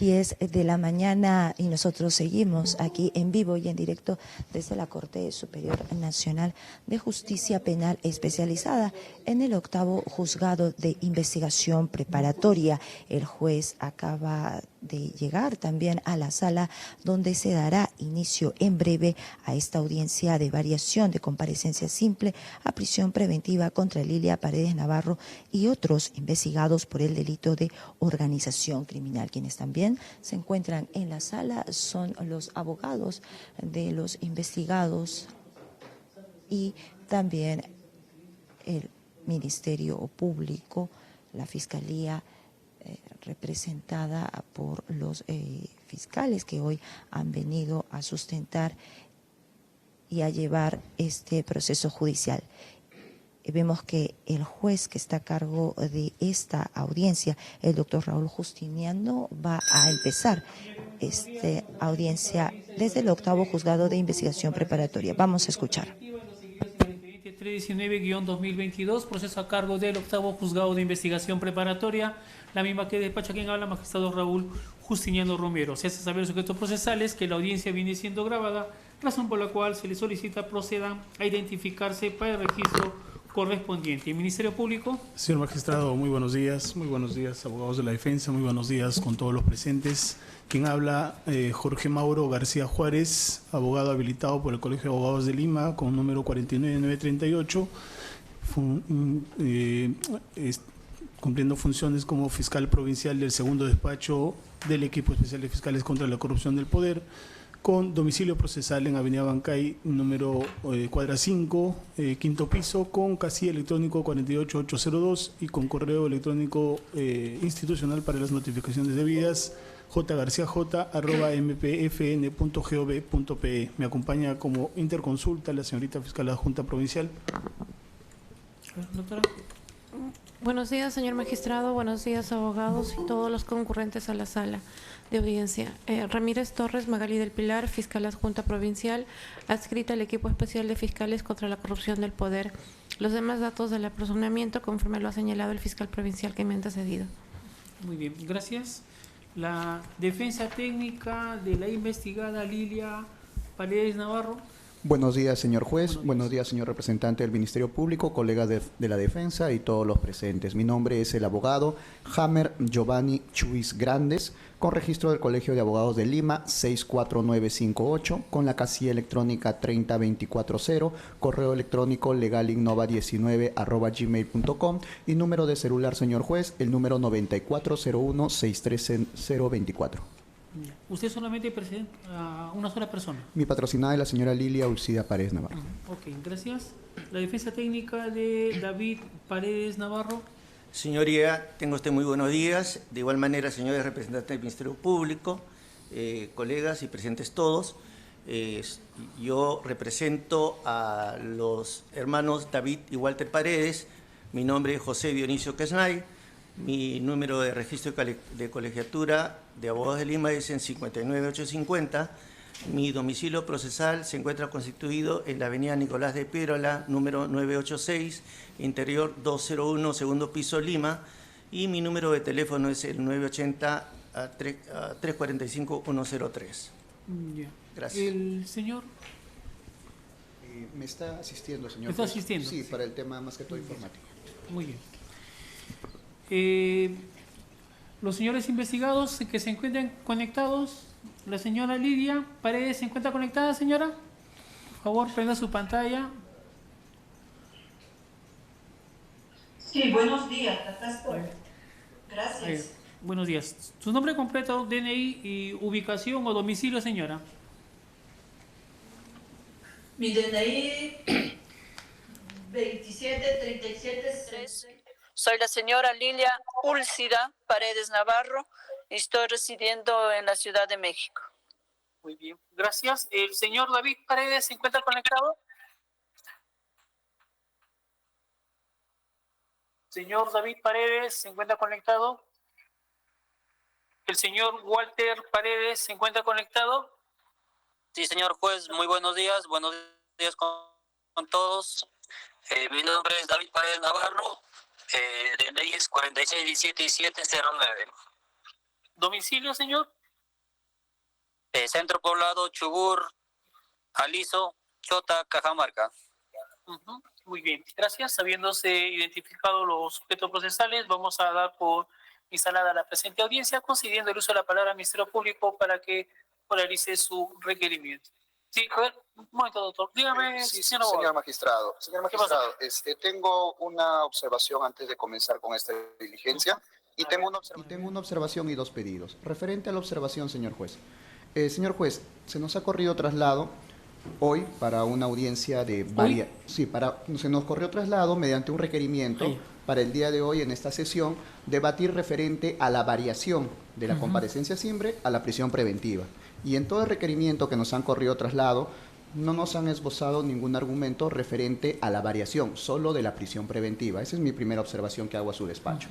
10 de la mañana y nosotros seguimos aquí en vivo y en directo desde la Corte Superior Nacional de Justicia Penal Especializada en el 8º Juzgado de Investigación Preparatoria. El juez acaba de llegar también a la sala donde se dará inicio en breve a esta audiencia de variación de comparecencia simple a prisión preventiva contra Lilia Paredes Navarro y otros investigados por el delito de organización criminal. Quienes también se encuentran en la sala son los abogados de los investigados y también el Ministerio Público, la Fiscalía representada por los fiscales que hoy han venido a sustentar y a llevar este proceso judicial. Vemos que el juez que está a cargo de esta audiencia, el doctor Raúl Justiniano, va a empezar esta audiencia desde el 8º Juzgado de Investigación Preparatoria. Vamos a escuchar. 319-2022, proceso a cargo del 8º Juzgado de Investigación Preparatoria, la misma que despacha quien habla, magistrado Raúl Justiniano Romero. Se hace saber los sujetos procesales que la audiencia viene siendo grabada, razón por la cual se le solicita procedan a identificarse para el registro correspondiente. Ministerio Público. Señor magistrado, muy buenos días, abogados de la defensa, muy buenos días con todos los presentes. Quien habla, Jorge Mauro García Juárez, abogado habilitado por el Colegio de Abogados de Lima, con número 49938, cumpliendo funciones como fiscal provincial del segundo despacho del equipo especial de fiscales contra la corrupción del poder, con domicilio procesal en Avenida Bancay, número cuadra 5, quinto piso, con casilla electrónico 48802 y con correo electrónico institucional para las notificaciones debidas, jgarciaj@mpfn.gov.pe. Me acompaña como interconsulta la señorita fiscal adjunta provincial. Doctora. Buenos días, señor magistrado. Buenos días, abogados y todos los concurrentes a la sala de audiencia. Ramírez Torres Magali del Pilar, fiscal adjunta provincial, adscrita al equipo especial de fiscales contra la corrupción del poder. Los demás datos del apersonamiento conforme lo ha señalado el fiscal provincial que me ha antecedido. Muy bien, gracias. La defensa técnica de la investigada Lilia Paredes Navarro. Buenos días, señor juez. Buenos días, señor representante del Ministerio Público, colegas de la defensa y todos los presentes. Mi nombre es el abogado Hammer Giovanni Chuis Grandes, con registro del Colegio de Abogados de Lima 64958, con la casilla electrónica 30240, correo electrónico legalinnova19@gmail.com y número de celular, señor juez, el número 9401-63024. ¿Usted solamente presenta a una sola persona? Mi patrocinada es la señora Lilia Ulcida Paredes Navarro. Ok, gracias. La defensa técnica de David Paredes Navarro. Señoría, tenga usted muy buenos días. De igual manera, señores representantes del Ministerio Público, colegas y presentes todos, yo represento a los hermanos David y Walter Paredes. Mi nombre es José Dionisio Quesnay. Mi número de registro de colegiatura de Abogados de Lima es en 59850. Mi domicilio procesal se encuentra constituido en la avenida Nicolás de Piérola, número 986, interior 201, segundo piso, Lima. Y mi número de teléfono es el 980-345-103. Ya. Gracias. El señor. Me está asistiendo, señor. ¿Me está asistiendo? Sí, para el tema más que todo informático. Muy bien. Los señores investigados que se encuentran conectados, la señora Lidia Paredes se encuentra conectada, señora. Por favor, prenda su pantalla. Sí, buenos días, acá estoy. Gracias. Buenos días. Su nombre completo, DNI y ubicación o domicilio, señora. Mi DNI 273713. Soy la señora Lilia Úlcida Paredes Navarro y estoy residiendo en la Ciudad de México. Muy bien, gracias. ¿El señor David Paredes se encuentra conectado? Señor David Paredes se encuentra conectado. ¿El señor Walter Paredes se encuentra conectado? Sí, señor juez, muy buenos días con todos. Mi nombre es David Paredes Navarro. De leyes 4617 y 709. Domicilio, señor. Centro Poblado, Chubur, Aliso, Chota, Cajamarca. Muy bien, gracias. Habiéndose identificado los sujetos procesales, vamos a dar por instalada la presente audiencia, concediendo el uso de la palabra al Ministerio Público para que oralice su requerimiento. Sí, a ver, un momento, doctor. Dígame, sí, señor abogado. Señor magistrado, tengo una observación antes de comenzar con esta diligencia. Y tengo una observación y dos pedidos. Referente a la observación, señor juez. Señor juez, se nos ha corrido traslado hoy para una audiencia de varias... Sí, se nos corrió traslado mediante un requerimiento para el día de hoy en esta sesión debatir referente a la variación de la comparecencia simple a la prisión preventiva. Y en todo el requerimiento que nos han corrido traslado, no nos han esbozado ningún argumento referente a la variación, solo de la prisión preventiva. Esa es mi primera observación que hago a su despacho.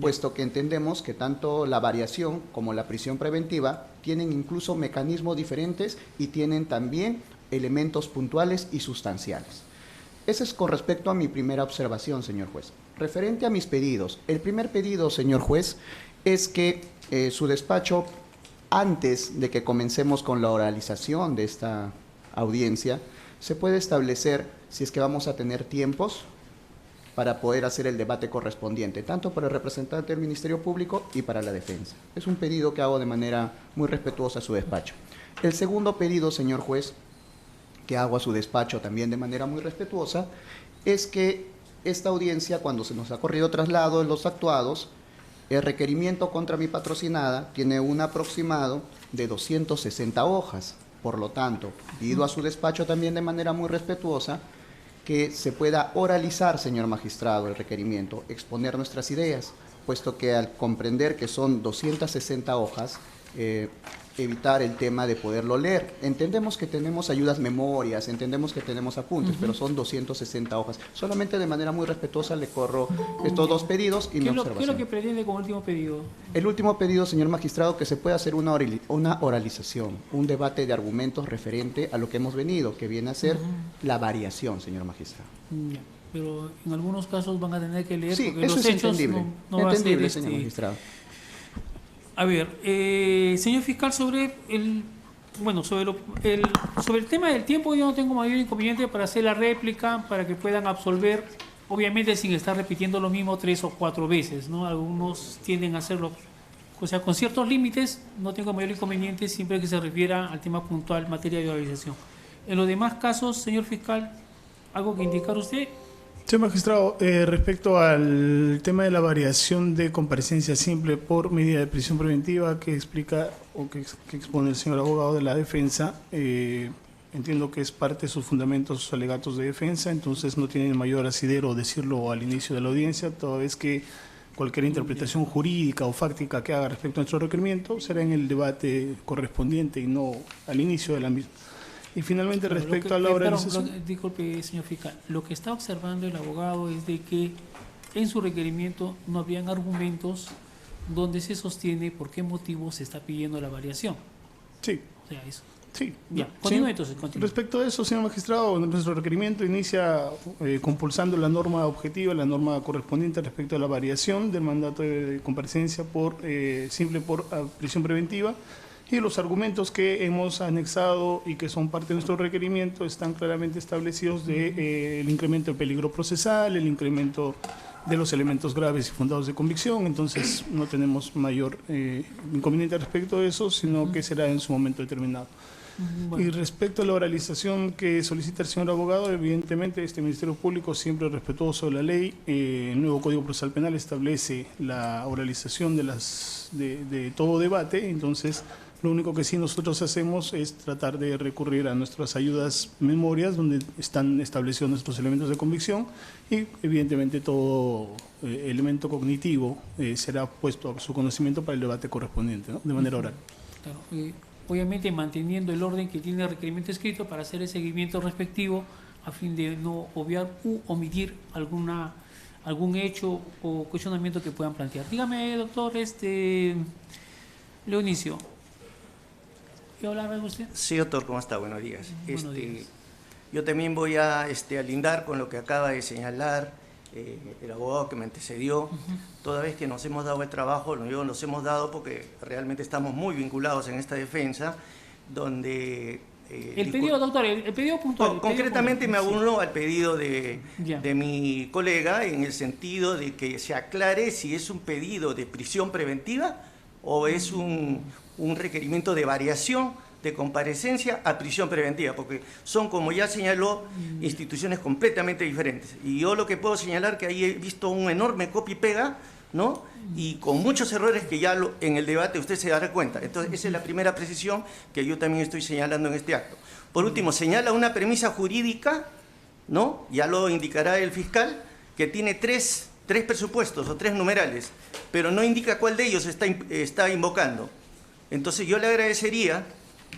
Puesto que entendemos que tanto la variación como la prisión preventiva tienen incluso mecanismos diferentes y tienen también elementos puntuales y sustanciales. Ese es con respecto a mi primera observación, señor juez. Referente a mis pedidos, el primer pedido, señor juez, es que su despacho, antes de que comencemos con la oralización de esta audiencia, se puede establecer si es que vamos a tener tiempos para poder hacer el debate correspondiente, tanto para el representante del Ministerio Público y para la defensa. Es un pedido que hago de manera muy respetuosa a su despacho. El segundo pedido, señor juez, que hago a su despacho también de manera muy respetuosa, es que esta audiencia, cuando se nos ha corrido traslado de los actuados, el requerimiento contra mi patrocinada tiene un aproximado de 260 hojas. Por lo tanto, pido a su despacho también de manera muy respetuosa que se pueda oralizar, señor magistrado, el requerimiento, exponer nuestras ideas, puesto que al comprender que son 260 hojas, evitar el tema de poderlo leer. Entendemos que tenemos ayudas memorias, entendemos que tenemos apuntes, pero son 260 hojas. Solamente de manera muy respetuosa le corro estos dos pedidos y mi observación. ¿Qué es lo que pretende con el último pedido? El último pedido, señor magistrado, que se pueda hacer una oralización, un debate de argumentos referente a lo que hemos venido, que viene a ser la variación, señor magistrado. Ya, pero en algunos casos van a tener que leer, sí, porque eso los es hechos entendible. no va a ser señor magistrado. A ver, señor fiscal, sobre el tema del tiempo yo no tengo mayor inconveniente para hacer la réplica, para que puedan absolver, obviamente sin estar repitiendo lo mismo 3 o 4 veces, ¿no? Algunos tienden a hacerlo, o sea, con ciertos límites, no tengo mayor inconveniente siempre que se refiera al tema puntual, materia de organización. En los demás casos, señor fiscal, ¿algo que indicar usted? Sí, magistrado, respecto al tema de la variación de comparecencia simple por medida de prisión preventiva que explica o que expone el señor abogado de la defensa, entiendo que es parte de sus fundamentos, sus alegatos de defensa, entonces no tiene mayor asidero decirlo al inicio de la audiencia, toda vez que cualquier interpretación jurídica o fáctica que haga respecto a nuestro requerimiento será en el debate correspondiente y no al inicio de la misma. Y finalmente, respecto a la oralización... Disculpe, señor fiscal, lo que está observando el abogado es de que en su requerimiento no habían argumentos donde se sostiene por qué motivo se está pidiendo la variación. Sí. O sea, eso. Sí. Ya, continúe entonces. Continúe. Respecto a eso, señor magistrado, nuestro requerimiento inicia compulsando la norma objetiva, la norma correspondiente respecto a la variación del mandato de comparecencia simple por prisión preventiva. Y los argumentos que hemos anexado y que son parte de nuestro requerimiento están claramente establecidos de el incremento del peligro procesal, el incremento de los elementos graves y fundados de convicción. Entonces no tenemos mayor inconveniente respecto de eso, sino que será en su momento determinado. Bueno. Y respecto a la oralización que solicita el señor abogado, evidentemente este Ministerio Público, siempre respetuoso de la ley, el nuevo Código Procesal Penal establece la oralización de todo debate, entonces lo único que sí nosotros hacemos es tratar de recurrir a nuestras ayudas memorias donde están establecidos nuestros elementos de convicción y evidentemente todo elemento cognitivo será puesto a su conocimiento para el debate correspondiente, ¿no? De manera oral. Claro, obviamente manteniendo el orden que tiene el requerimiento escrito para hacer el seguimiento respectivo a fin de no obviar u omitir algún hecho o cuestionamiento que puedan plantear. Dígame, doctor, Leonicio. ¿Qué habla usted? Sí, doctor, ¿cómo está? Buenos días. Buenos días. Yo también voy a lindar con lo que acaba de señalar el abogado que me antecedió, toda vez que nos hemos dado el trabajo, nos hemos dado porque realmente estamos muy vinculados en esta defensa, donde... el pedido, doctor, el pedido puntual. Concretamente me aúno al pedido de mi colega en el sentido de que se aclare si es un pedido de prisión preventiva o es un requerimiento de variación de comparecencia a prisión preventiva, porque son, como ya señaló, instituciones completamente diferentes. Y yo lo que puedo señalar que ahí he visto un enorme copia y pega, ¿no? Y con muchos errores que ya en el debate usted se dará cuenta. Entonces, esa es la primera precisión que yo también estoy señalando en este acto. Por último, señala una premisa jurídica, ¿no? Ya lo indicará el fiscal, que tiene tres presupuestos o 3 numerales, pero no indica cuál de ellos está invocando. Entonces, yo le agradecería,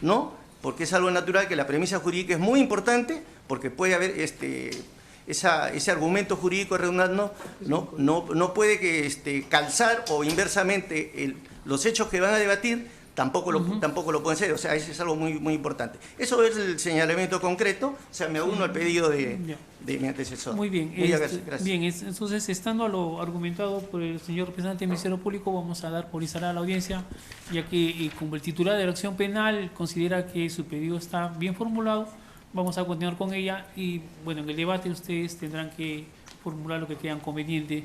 ¿no? Porque es algo natural que la premisa jurídica es muy importante, porque puede haber ese argumento jurídico redundante no puede que calzar o inversamente los hechos que van a debatir tampoco lo pueden ser. O sea, eso es algo muy, muy importante. Eso es el señalamiento concreto. O sea, me uno al pedido de mi antecesor. Muy bien. Gracias. Bien, entonces, estando a lo argumentado por el señor representante del Ministerio Público, vamos a dar por instalada la audiencia, ya que como el titular de la acción penal considera que su pedido está bien formulado, vamos a continuar con ella y, bueno, en el debate ustedes tendrán que formular lo que crean conveniente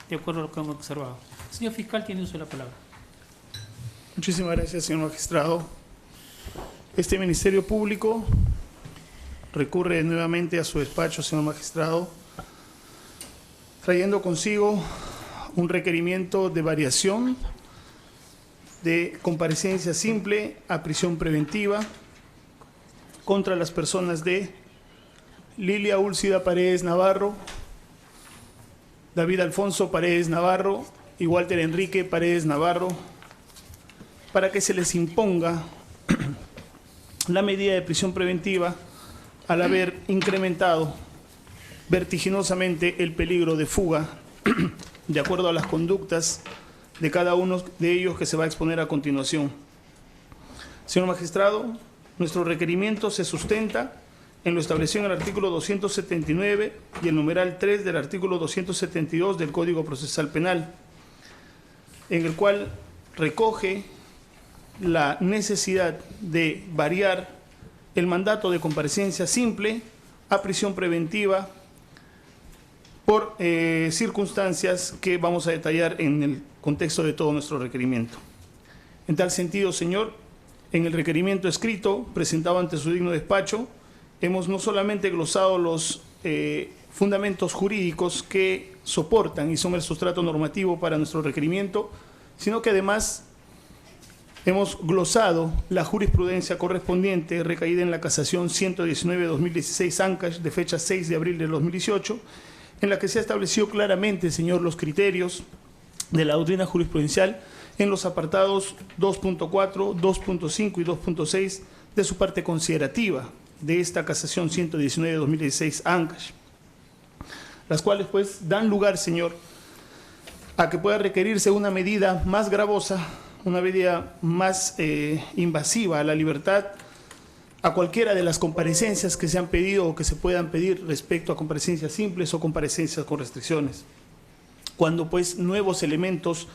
de acuerdo a lo que han observado. Señor fiscal, tiene usted la palabra. Muchísimas gracias, señor magistrado. Este Ministerio Público recurre nuevamente a su despacho, señor magistrado, trayendo consigo un requerimiento de variación de comparecencia simple a prisión preventiva contra las personas de Lilia Úlcida Paredes Navarro, David Alfonso Paredes Navarro y Walter Enrique Paredes Navarro, para que se les imponga la medida de prisión preventiva al haber incrementado vertiginosamente el peligro de fuga de acuerdo a las conductas de cada uno de ellos que se va a exponer a continuación. Señor magistrado, nuestro requerimiento se sustenta en lo establecido en el artículo 279 y el numeral 3 del artículo 272 del Código Procesal Penal, en el cual recoge la necesidad de variar el mandato de comparecencia simple a prisión preventiva por circunstancias que vamos a detallar en el contexto de todo nuestro requerimiento. En tal sentido, señor, en el requerimiento escrito presentado ante su digno despacho, hemos no solamente glosado los fundamentos jurídicos que soportan y son el sustrato normativo para nuestro requerimiento, sino que además hemos glosado la jurisprudencia correspondiente recaída en la casación 119-2016 Ancash de fecha 6 de abril del 2018, en la que se ha establecido claramente, señor, los criterios de la doctrina jurisprudencial en los apartados 2.4, 2.5 y 2.6 de su parte considerativa de esta casación 119-2016 Ancash, las cuales pues dan lugar, señor, a que pueda requerirse una medida más gravosa, una medida más invasiva a la libertad a cualquiera de las comparecencias que se han pedido o que se puedan pedir respecto a comparecencias simples o comparecencias con restricciones. Cuando pues nuevos elementos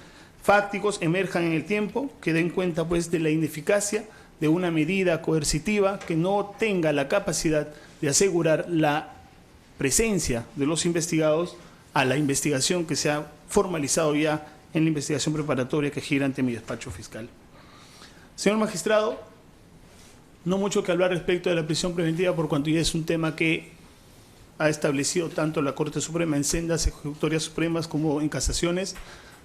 fácticos emerjan en el tiempo que den cuenta pues de la ineficacia de una medida coercitiva que no tenga la capacidad de asegurar la presencia de los investigados a la investigación que se ha formalizado ya en la investigación preparatoria que gira ante mi despacho fiscal. Señor magistrado, no mucho que hablar respecto de la prisión preventiva por cuanto ya es un tema que ha establecido tanto la Corte Suprema en sendas ejecutorias supremas como en casaciones,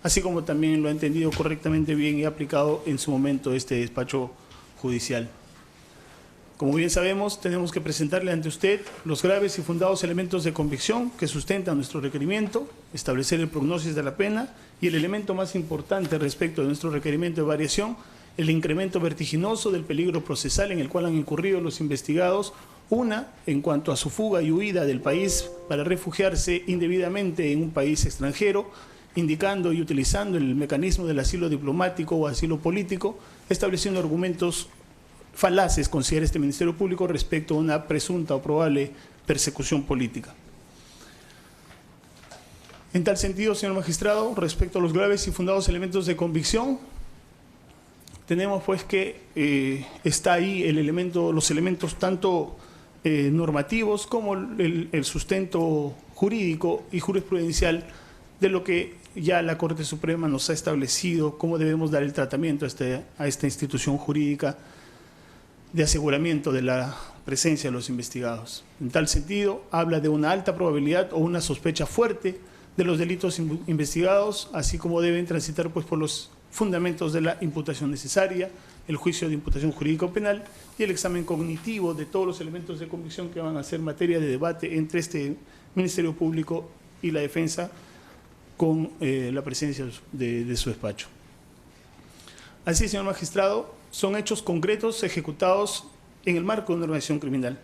así como también lo ha entendido correctamente bien y aplicado en su momento este despacho judicial. Como bien sabemos, tenemos que presentarle ante usted los graves y fundados elementos de convicción que sustentan nuestro requerimiento, establecer el prognosis de la pena y el elemento más importante respecto de nuestro requerimiento de variación, el incremento vertiginoso del peligro procesal en el cual han incurrido los investigados, una en cuanto a su fuga y huida del país para refugiarse indebidamente en un país extranjero, indicando y utilizando el mecanismo del asilo diplomático o asilo político, estableciendo argumentos falaces, considera este Ministerio Público, respecto a una presunta o probable persecución política. En tal sentido, señor magistrado, respecto a los graves y fundados elementos de convicción, tenemos pues que está ahí los elementos tanto normativos como el sustento jurídico y jurisprudencial de lo que ya la Corte Suprema nos ha establecido cómo debemos dar el tratamiento a esta institución jurídica de aseguramiento de la presencia de los investigados. En tal sentido, habla de una alta probabilidad o una sospecha fuerte de los delitos investigados, así como deben transitar pues por los fundamentos de la imputación necesaria, el juicio de imputación jurídico penal y el examen cognitivo de todos los elementos de convicción que van a ser materia de debate entre este Ministerio Público y la defensa con la presencia de su despacho. Así, señor magistrado, son hechos concretos ejecutados en el marco de una organización criminal.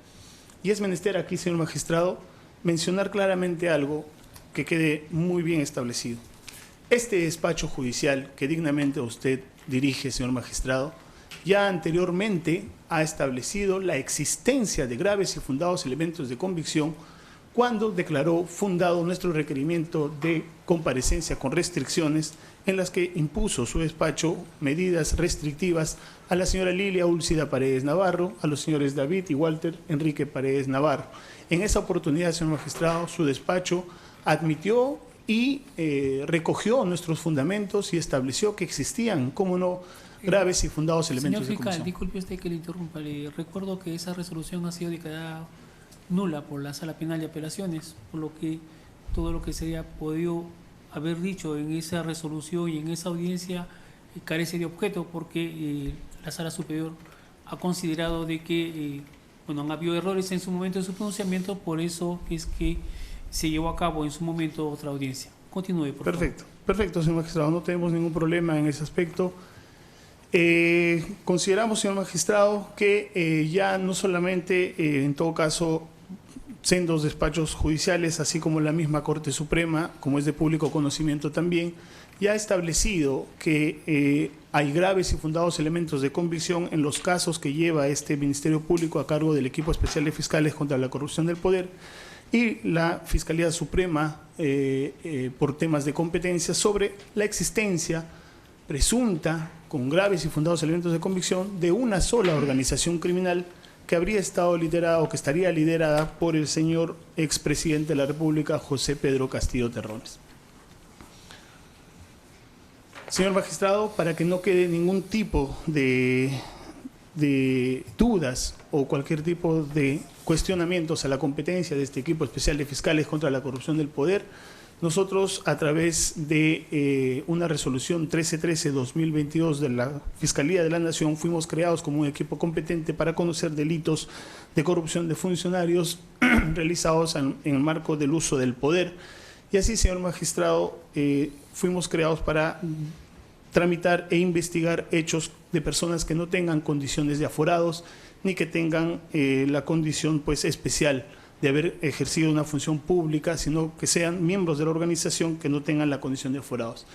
Y es menester aquí, señor magistrado, mencionar claramente algo que quede muy bien establecido. Este despacho judicial que dignamente usted dirige, señor magistrado, ya anteriormente ha establecido la existencia de graves y fundados elementos de convicción cuando declaró fundado nuestro requerimiento de comparecencia con restricciones en las que impuso su despacho medidas restrictivas a la señora Lilia Úlcida Paredes Navarro, a los señores David y Walter Enrique Paredes Navarro. En esa oportunidad, señor magistrado, su despacho admitió y recogió nuestros fundamentos y estableció que existían, cómo no, graves y fundados elementos de convicción. Señor fiscal, disculpe usted que le interrumpa. Le recuerdo que esa resolución ha sido declarada nula por la Sala Penal de Apelaciones, por lo que todo lo que se haya podido haber dicho en esa resolución y en esa audiencia carece de objeto, porque la Sala Superior ha considerado de que han habido errores en su momento de su pronunciamiento, por eso es que se llevó a cabo en su momento otra audiencia. Continúe, por favor. Perfecto, señor magistrado, no tenemos ningún problema en ese aspecto. Consideramos, señor magistrado, que ya no solamente, en todo caso, sendos despachos judiciales, así como la misma Corte Suprema, como es de público conocimiento también, ya ha establecido que hay graves y fundados elementos de convicción en los casos que lleva este Ministerio Público a cargo del Equipo Especial de Fiscales contra la Corrupción del Poder y la Fiscalía Suprema por temas de competencia sobre la existencia presunta, con graves y fundados elementos de convicción, de una sola organización criminal que habría estado liderada o que estaría liderada por el señor expresidente de la República, José Pedro Castillo Terrones. Señor magistrado, para que no quede ningún tipo de dudas o cualquier tipo de cuestionamientos a la competencia de este Equipo Especial de Fiscales contra la Corrupción del Poder, nosotros, a través de una resolución 1313-2022 de la Fiscalía de la Nación, fuimos creados como un equipo competente para conocer delitos de corrupción de funcionarios realizados en el marco del uso del poder. Y así, señor magistrado, fuimos creados para tramitar e investigar hechos de personas que no tengan condiciones de aforados ni que tengan la condición pues especial de haber ejercido una función pública, sino que sean miembros de la organización que no tengan la condición de aforados.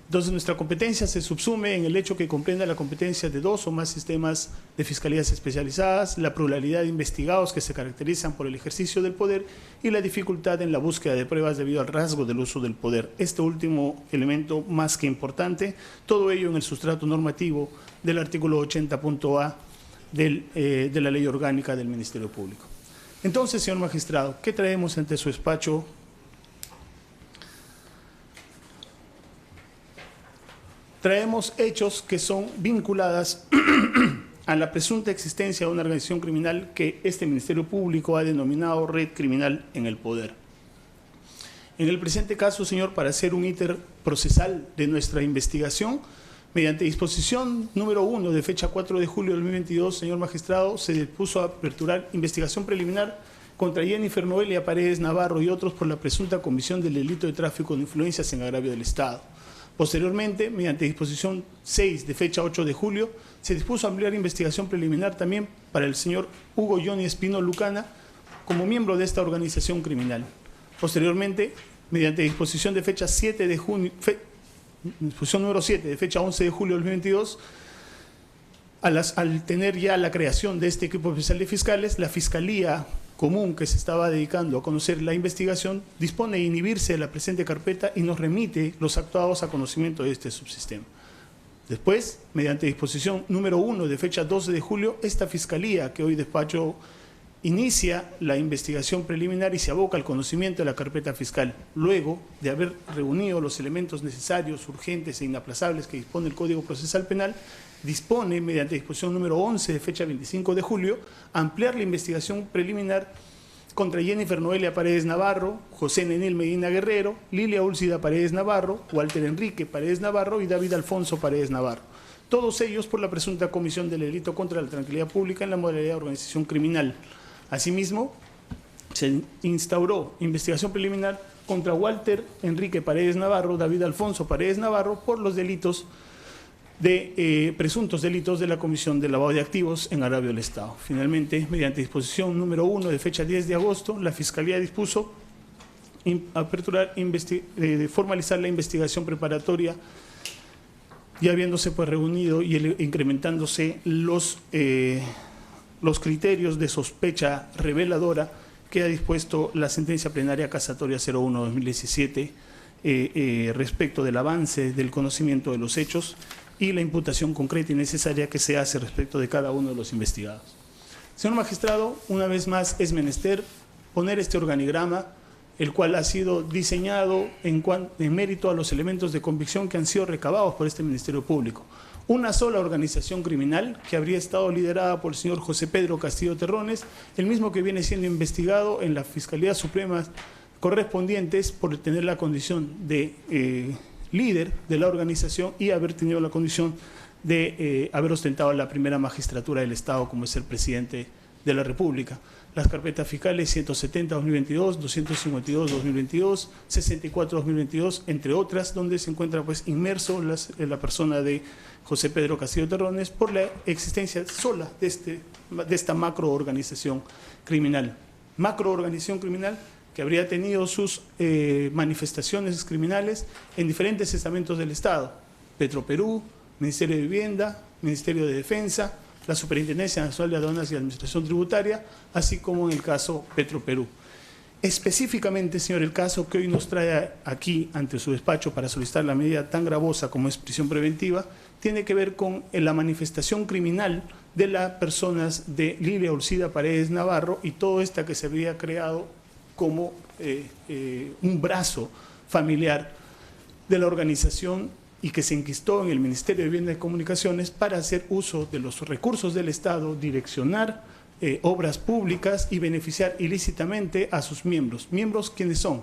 Entonces, nuestra competencia se subsume en el hecho que comprenda la competencia de 2 o más sistemas de fiscalías especializadas, la pluralidad de investigados que se caracterizan por el ejercicio del poder y la dificultad en la búsqueda de pruebas debido al rasgo del uso del poder. Este último elemento más que importante, todo ello en el sustrato normativo del artículo 80.a de la Ley Orgánica del Ministerio Público. Entonces, señor magistrado, ¿qué traemos ante su despacho? Traemos hechos que son vinculadas a la presunta existencia de una organización criminal que este Ministerio Público ha denominado Red Criminal en el Poder. En el presente caso, señor, para hacer un íter procesal de nuestra investigación, mediante disposición número 1 de fecha 4 de julio de 2022, señor magistrado, se dispuso a aperturar investigación preliminar contra Jennifer Noelia Paredes Navarro y otros por la presunta comisión del delito de tráfico de influencias en agravio del Estado. Posteriormente, mediante disposición 6 de fecha 8 de julio, se dispuso a ampliar investigación preliminar también para el señor Hugo Johnny Espino Lucana como miembro de esta organización criminal. Posteriormente, mediante disposición de fecha 7 de junio, disposición número 7 de fecha 11 de julio del 2022, al tener ya la creación de este equipo especial de fiscales, la Fiscalía común que se estaba dedicando a conocer la investigación dispone de inhibirse de la presente carpeta y nos remite los actuados a conocimiento de este subsistema. Después, mediante disposición número 1 de fecha 12 de julio, esta Fiscalía que hoy despacho inicia la investigación preliminar y se aboca al conocimiento de la carpeta fiscal, luego de haber reunido los elementos necesarios, urgentes e inaplazables que dispone el Código Procesal Penal, dispone, mediante disposición número 11 de fecha 25 de julio, ampliar la investigación preliminar contra Jennifer Noelia Paredes Navarro, José Nenil Medina Guerrero, Lilia Úlcida Paredes Navarro, Walter Enrique Paredes Navarro y David Alfonso Paredes Navarro. Todos ellos por la presunta comisión del delito contra la tranquilidad pública en la modalidad de organización criminal. Asimismo, se instauró investigación preliminar contra Walter Enrique Paredes Navarro, David Alfonso Paredes Navarro por los delitos presuntos delitos de la Comisión de Lavado de Activos en agravio del Estado. Finalmente, mediante disposición número 1 de fecha 10 de agosto, la Fiscalía dispuso formalizar la investigación preparatoria y habiéndose pues reunido y incrementándose los criterios de sospecha reveladora que ha dispuesto la sentencia plenaria casatoria 01-2017 respecto del avance del conocimiento de los hechos y la imputación concreta y necesaria que se hace respecto de cada uno de los investigados. Señor magistrado, una vez más es menester poner este organigrama, el cual ha sido diseñado en mérito a los elementos de convicción que han sido recabados por este Ministerio Público. Una sola organización criminal que habría estado liderada por el señor José Pedro Castillo Terrones, el mismo que viene siendo investigado en la Fiscalía Suprema correspondientes por tener la condición de líder de la organización y haber tenido la condición de haber ostentado la primera magistratura del Estado como es el presidente de la República. Las carpetas fiscales 170-2022, 252-2022, 64-2022, entre otras, donde se encuentra pues inmerso la persona de José Pedro Castillo Terrones por la existencia sola de esta macroorganización criminal. Macroorganización criminal que habría tenido sus manifestaciones criminales en diferentes estamentos del Estado: Petroperú, Ministerio de Vivienda, Ministerio de Defensa, la Superintendencia Nacional de Aduanas y Administración Tributaria, así como en el caso Petroperú. Específicamente, señor, el caso que hoy nos trae aquí ante su despacho para solicitar la medida tan gravosa como es prisión preventiva, tiene que ver con la manifestación criminal de las personas de Lilia Úlcida Paredes Navarro y todo esta que se había creado como un brazo familiar de la organización y que se enquistó en el Ministerio de Vivienda y Comunicaciones para hacer uso de los recursos del Estado, direccionar obras públicas y beneficiar ilícitamente a sus miembros. ¿Miembros quiénes son?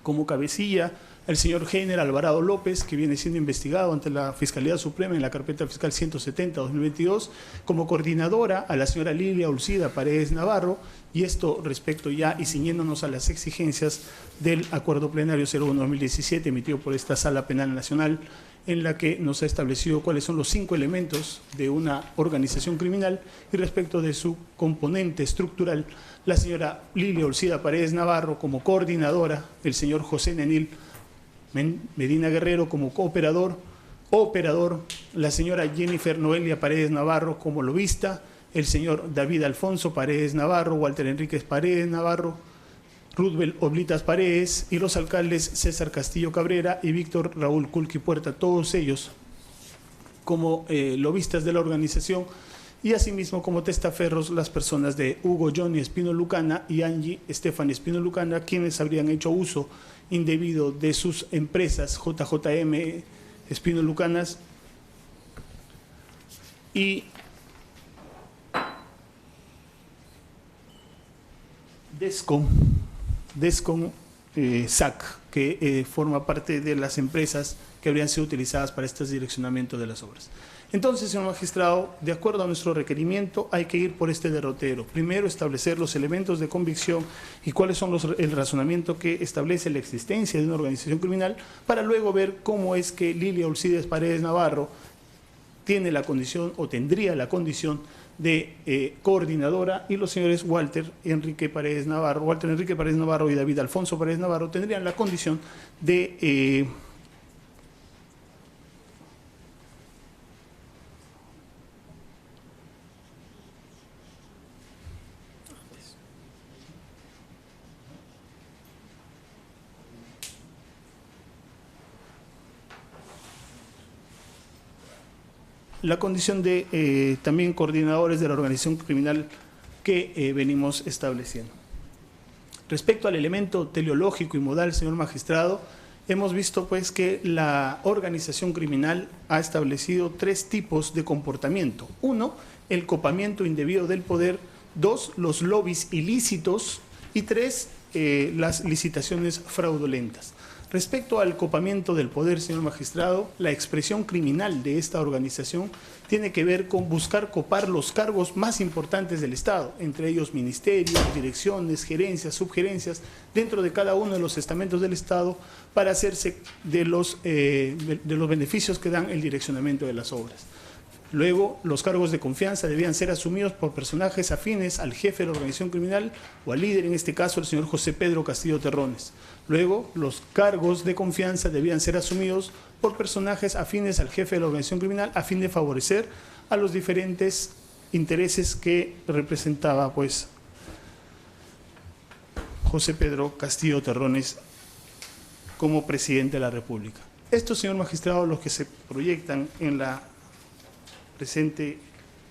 Como cabecilla, el señor Heiner Alvarado López, que viene siendo investigado ante la Fiscalía Suprema en la carpeta fiscal 170-2022, como coordinadora a la señora Lilia Úlcida Paredes Navarro, y esto respecto ya y ciñéndonos a las exigencias del Acuerdo Plenario 01-2017 emitido por esta Sala Penal Nacional, en la que nos ha establecido cuáles son los 5 elementos de una organización criminal y respecto de su componente estructural, la señora Lilia Úlcida Paredes Navarro como coordinadora, el señor José Nenil Medina Guerrero como operador, la señora Jennifer Noelia Paredes Navarro como lobista, el señor David Alfonso Paredes Navarro, Walter Enríquez Paredes Navarro, Rudbel Oblitas Paredes y los alcaldes César Castillo Cabrera y Víctor Raúl Culqui Puerta, todos ellos como lobistas de la organización, y asimismo como testaferros las personas de Hugo Johnny Espino Lucana y Angie Estefan Espino Lucana, quienes habrían hecho uso indebido de sus empresas JJM Espino Lucanas y Descom SAC, que forma parte de las empresas que habrían sido utilizadas para este direccionamiento de las obras. Entonces, señor magistrado, de acuerdo a nuestro requerimiento, hay que ir por este derrotero. Primero, establecer los elementos de convicción y cuáles son el razonamiento que establece la existencia de una organización criminal, para luego ver cómo es que Lilia Úlcida Paredes Navarro tiene la condición o tendría la condición de coordinadora, y los señores Walter Enrique Paredes Navarro y David Alfonso Paredes Navarro tendrían la condición de la condición de también coordinadores de la organización criminal que venimos estableciendo. Respecto al elemento teleológico y modal, señor magistrado, hemos visto pues que la organización criminal ha establecido 3 tipos de comportamiento. 1, el copamiento indebido del poder. 2, los lobbies ilícitos. Y 3, las licitaciones fraudulentas. Respecto al copamiento del poder, señor magistrado, la expresión criminal de esta organización tiene que ver con buscar copar los cargos más importantes del Estado, entre ellos ministerios, direcciones, gerencias, subgerencias, dentro de cada uno de los estamentos del Estado para hacerse de los beneficios que dan el direccionamiento de las obras. Luego, los cargos de confianza debían ser asumidos por personajes afines al jefe de la organización criminal o al líder, en este caso el señor José Pedro Castillo Terrones. Luego, los cargos de confianza debían ser asumidos por personajes afines al jefe de la organización criminal a fin de favorecer a los diferentes intereses que representaba pues José Pedro Castillo Terrones como presidente de la República. Estos, señor magistrado, los que se proyectan en la presente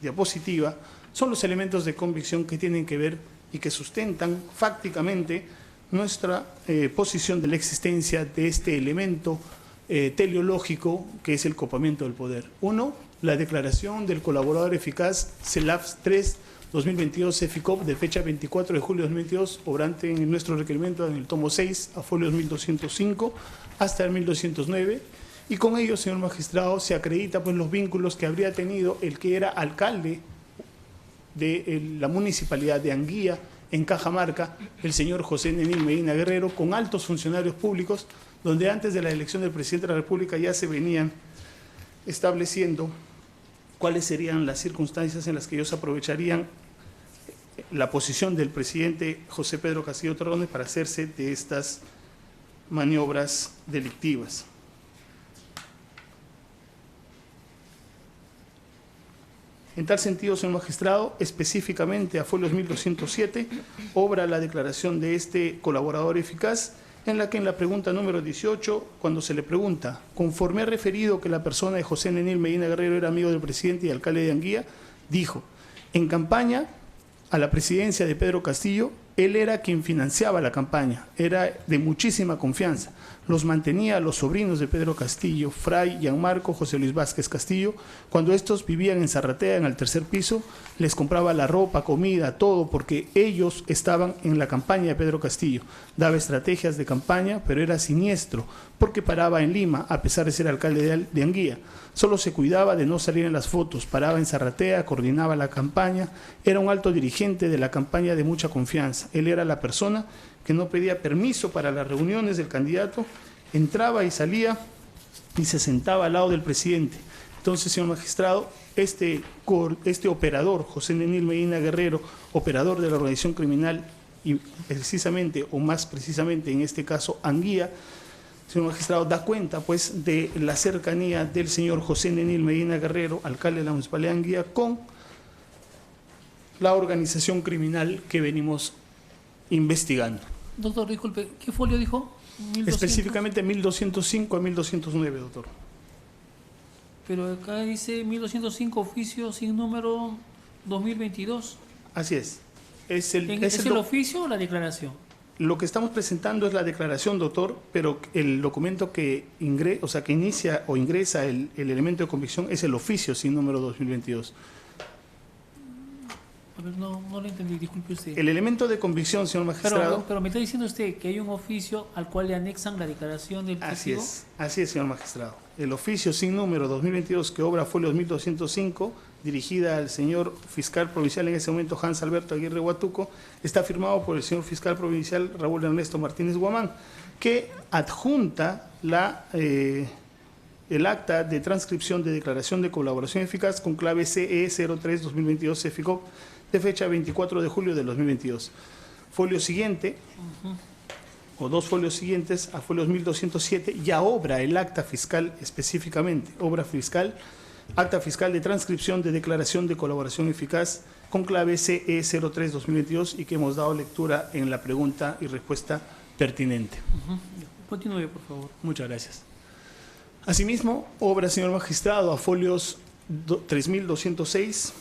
diapositiva, son los elementos de convicción que tienen que ver y que sustentan fácticamente nuestra posición de la existencia de este elemento teleológico que es el copamiento del poder. 1, la declaración del colaborador eficaz CELAF 3-2022 CEFICOP de fecha 24 de julio de 2022, obrante en nuestro requerimiento en el tomo 6, a folios 1205 hasta el 1209, y con ello, señor magistrado, se acredita pues los vínculos que habría tenido el que era alcalde de la municipalidad de Anguía, en Cajamarca, el señor José Nenil Medina Guerrero, con altos funcionarios públicos, donde antes de la elección del presidente de la República ya se venían estableciendo cuáles serían las circunstancias en las que ellos aprovecharían la posición del presidente José Pedro Castillo Terrones para hacerse de estas maniobras delictivas. En tal sentido, señor magistrado, específicamente a folios 1207, obra la declaración de este colaborador eficaz, en la que en la pregunta número 18, cuando se le pregunta, conforme ha referido que la persona de José Nenil Medina Guerrero era amigo del presidente y alcalde de Anguía, dijo, en campaña a la presidencia de Pedro Castillo, él era quien financiaba la campaña, era de muchísima confianza. Los mantenía a los sobrinos de Pedro Castillo, Fray, Gianmarco, José Luis Vázquez Castillo. Cuando estos vivían en Zarratea, en el 3er piso, les compraba la ropa, comida, todo, porque ellos estaban en la campaña de Pedro Castillo. Daba estrategias de campaña, pero era siniestro, porque paraba en Lima, a pesar de ser alcalde de Anguía. Solo se cuidaba de no salir en las fotos, paraba en Zarratea, coordinaba la campaña, era un alto dirigente de la campaña de mucha confianza. Él era la persona que no pedía permiso para las reuniones del candidato, entraba y salía y se sentaba al lado del presidente. Entonces, señor magistrado, este operador, José Nenil Medina Guerrero, operador de la organización criminal y precisamente, o más precisamente en este caso, Anguía, señor magistrado, da cuenta pues de la cercanía del señor José Nenil Medina Guerrero, alcalde de la municipalidad de Anguía, con la organización criminal que venimos investigando. Doctor, disculpe, ¿qué folio dijo? 1200. Específicamente 1205 a 1209, doctor. Pero acá dice 1205, oficio sin número 2022. Así es. ¿Es el oficio o la declaración? Lo que estamos presentando es la declaración, doctor, pero el documento que inicia o ingresa el elemento de convicción es el oficio sin número 2022. A ver, no lo entendí, disculpe usted. El elemento de convicción, señor magistrado... Pero me está diciendo usted que hay un oficio al cual le anexan la declaración del testigo. Así es, señor magistrado. El oficio sin número 2022 que obra folio 1205, dirigida al señor fiscal provincial en ese momento, Hans Alberto Aguirre Huatuco, está firmado por el señor fiscal provincial Raúl Ernesto Martínez Guamán, que adjunta el acta de transcripción de declaración de colaboración eficaz con clave CE 03-2022 CEFICOP de fecha 24 de julio de 2022. Folio siguiente, o dos folios siguientes, a folios 1207, ya obra el acta fiscal específicamente, acta fiscal de transcripción de declaración de colaboración eficaz con clave CE 03-2022 y que hemos dado lectura en la pregunta y respuesta pertinente. Continúe, por favor. Muchas gracias. Asimismo, obra, señor magistrado, a folios 3206,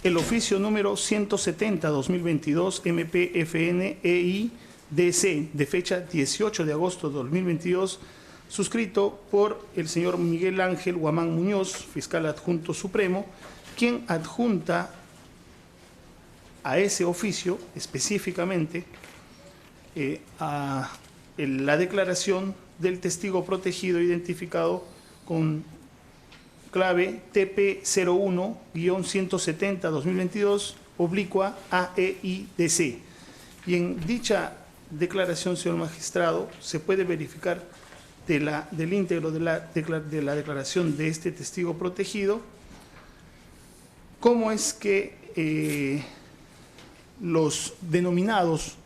el oficio número 170-2022 MPFN-EI-DC de fecha 18 de agosto de 2022, suscrito por el señor Miguel Ángel Guamán Muñoz, fiscal adjunto supremo, quien adjunta a ese oficio específicamente a la declaración del testigo protegido identificado con clave TP01-170-2022 oblicua AEIDC. Y en dicha declaración, señor magistrado, se puede verificar del íntegro de la declaración de este testigo protegido cómo es que los denominados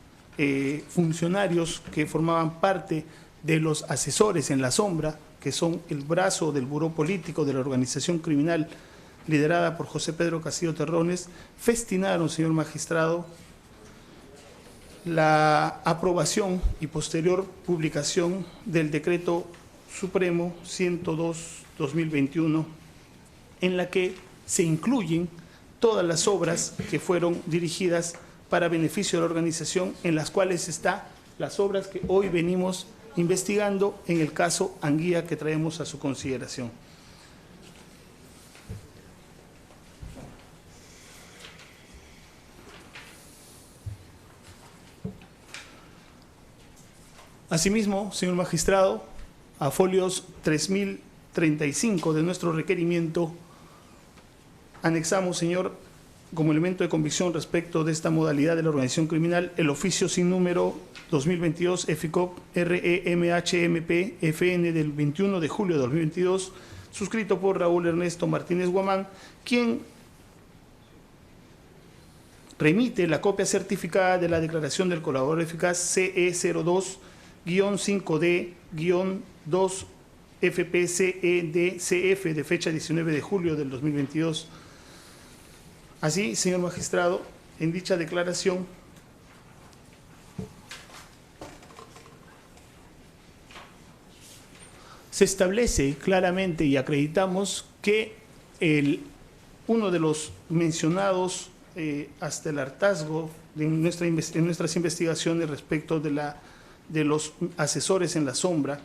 funcionarios que formaban parte de los asesores en la sombra, que son el brazo del buró político de la organización criminal liderada por José Pedro Castillo Terrones, festinaron, señor magistrado, la aprobación y posterior publicación del Decreto Supremo 102-2021, en la que se incluyen todas las obras que fueron dirigidas para beneficio de la organización, en las cuales están las obras que hoy venimos investigando en el caso Anguía que traemos a su consideración. Asimismo, señor magistrado, a folios 3035 de nuestro requerimiento, anexamos, señor, como elemento de convicción respecto de esta modalidad de la organización criminal, el oficio sin número 2022 EFICOP REMHMP FN del 21 de julio de 2022, suscrito por Raúl Ernesto Martínez Guamán, quien remite la copia certificada de la declaración del colaborador eficaz CE02-5D-2FPCEDCF de fecha 19 de julio del 2022. Así, señor magistrado, en dicha declaración se establece claramente y acreditamos que uno de los mencionados hasta el hartazgo en nuestras investigaciones respecto de los asesores en la sombra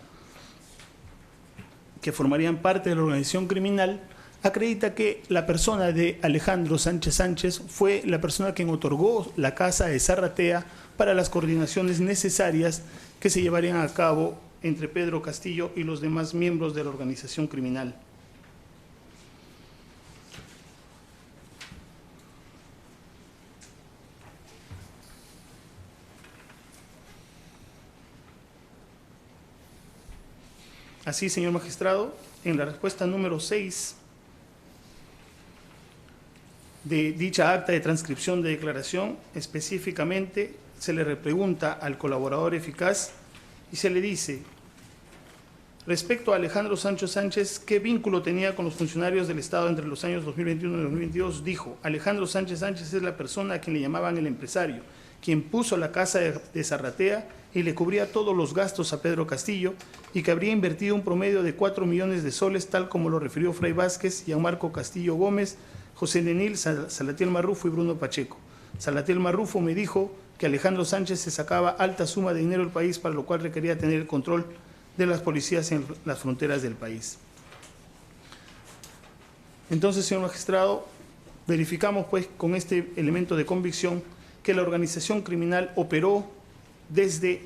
que formarían parte de la organización criminal, acredita que la persona de Alejandro Sánchez Sánchez fue la persona quien otorgó la casa de Zarratea para las coordinaciones necesarias que se llevarían a cabo entre Pedro Castillo y los demás miembros de la organización criminal. Así, señor magistrado, en la respuesta número 6 de dicha acta de transcripción de declaración, específicamente se le repregunta al colaborador eficaz y se le dice: respecto a Alejandro Sánchez Sánchez, ¿qué vínculo tenía con los funcionarios del Estado entre los años 2021 y 2022? Dijo: Alejandro Sánchez Sánchez es la persona a quien le llamaban el empresario, quien puso la casa de Zarratea y le cubría todos los gastos a Pedro Castillo, y que habría invertido un promedio de 4 millones de soles, tal como lo refirió Fray Vázquez, Gianmarco Castillo Gómez, José Nenil, Salatiel Marrufo y Bruno Pacheco. Salatiel Marrufo me dijo que Alejandro Sánchez se sacaba alta suma de dinero del país, para lo cual requería tener el control de las policías en las fronteras del país. Entonces, señor magistrado, verificamos pues con este elemento de convicción que la organización criminal operó desde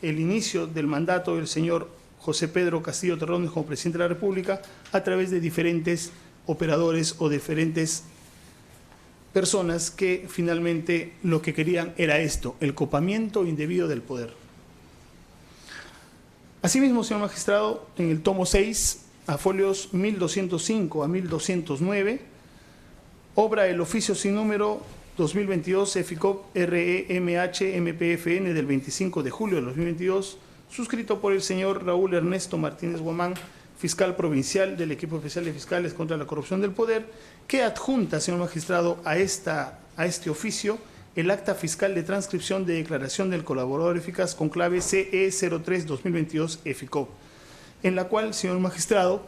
el inicio del mandato del señor José Pedro Castillo Terrones como presidente de la República, a través de diferentes operadores o diferentes personas que finalmente lo que querían era esto: el copamiento indebido del poder. Asimismo, señor magistrado, en el tomo 6, a folios 1205 a 1209, obra el oficio sin número 2022 EFICOP REMHMPFN del 25 de julio de 2022, suscrito por el señor Raúl Ernesto Martínez Guamán, fiscal provincial del Equipo Especial de Fiscales contra la Corrupción del Poder, que adjunta, señor magistrado, a este oficio el acta fiscal de transcripción de declaración del colaborador eficaz con clave CE03-2022 EFICOP, en la cual, señor magistrado,